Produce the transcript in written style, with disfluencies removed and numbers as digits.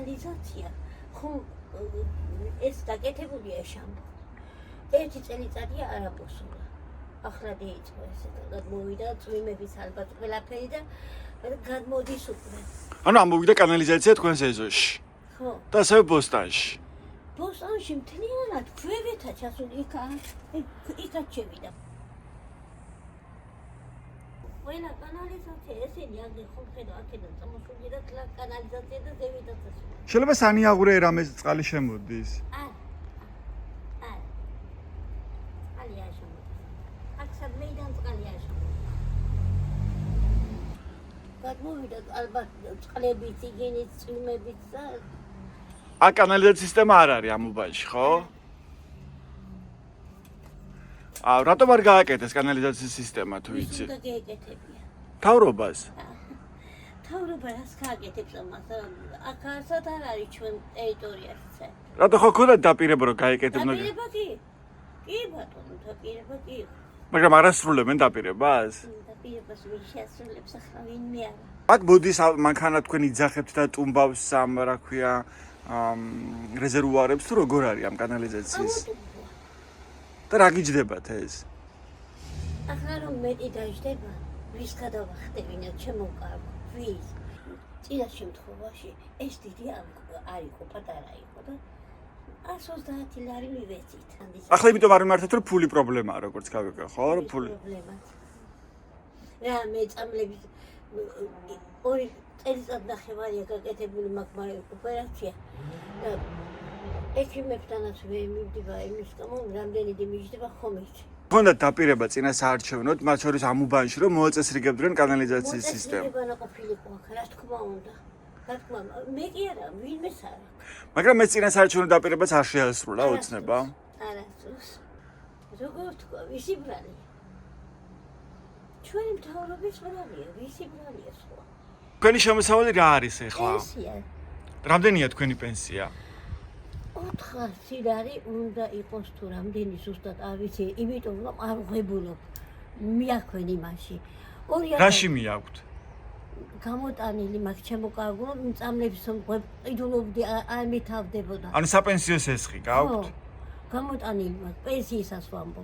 კანალიზაცია ხომ ეს დაკეთებულია შამბო. ერთი წელიწადია არ აპოსულა. ახლა დაიწყო ესე გადმოვიდა წვიმების ალბათ ყველაფერი და გადმოდის უკვე. ანუ ამოვიდა კანალიზაცია თქვენს ეზოში. ხო. და ასევე ბოსტანში. ბოსტანში მთლიანად ქვევეთა ჩასული იქაც შევიდა. ყველა კანალიზაცია ესენი აგე ხომ ხედავ აქედან წამოსული და კანალიზაცია და ზევიდაც ასულა. შეიძლება სანიაღურე რამეს წყალი შემოდის. არა. წყალი არ შემოდის. აქ სადმეიდან წყალი არ შემოდის. გადმოვიდა ალბათ წყლებით, იგენით, წვიმებით და აქ კანალიზაციის სისტემა არ არის ამ უბანში, ხო? რატომ არ გააკეთეს კანალიზაციის სისტემა თუ იცი? უნდა გაეკეთებია. თავრობას. თავრობა რას გააკეთებს ამას? აქ არცად არ არის ჩვენ ტერიტორიაზე. რატო ხო ქონდათ დაპირება რომ გაეკეთებინა? დაპირება კი? კი ბატონო, დაპირება კი. მაგრამ არ ასრულებენ დაპირებას? დაპირებას ვინ შეასრულებს ახლა ვინმე არა. აქ ბოდის მანქანა თქვენ იძახებთ და ტუმბავს ამ რა ქვია რეზერვუარებს თუ როგორ არის ამ კანალიზაციის? და რა გიჯდებათ ეს? ახლა რომ მეტი დაждდება, ვის გადავახტევინოთ შემოვკარგო, ვის? წინა შემთხვევაში ეს დიდი არ იყო, პატარა იყო და 130 ლარი მივეცით. ახლა იმიტომ არ მიმართეთ რომ ფული პრობლემაა როგორც გავიგე, ხო? რომ ფული. რა მე წამლების ორი წელიწად ნახევარია გაკეთებული მაგ ოპერაცია. ექიმებთანაც მე მივდივარ იმის გამო რამდენი მიმიჯდება ხომით. ქონდათ დაპირება წინა საარჩევნოდ, მათ შორის ამ უბანში რომ მოაწესრიგებდნენ კანალიზაციის სისტემა. მოწესრიგება ყოფილიყო აქ, რა თქმა უნდა. რა თქმა უნდა, მე კი არა, ვინმეს არა. მაგრამ ეს წინა საარჩევნო დაპირებაც არ შეასრულა ოცნება. არასდროს. როგორ თქვა, ვისი ბრალი? ჩვენი მთავრობის ბრალია, ვისი ბრალია სხვა? თქვენი შემოსავალი რა არის ახლა? პენსია. რამდენია თქვენი პენსია? 400 ლარი უნდა იყოს თუ რამდენი ზუსტად არ ვიცი, იმიტომ რომ არ ვღებულობ. მიაქვენ იმაში. რაში მიაქვთ? გამოტანილი მაქვს შემოკარგულო, წამლებს ყიდულობდი არ მითავდებოდა. ანუ საპენსიო სესხი გაქვთ? გამოტანილი მაქვს, პენსიისას ვამბობ.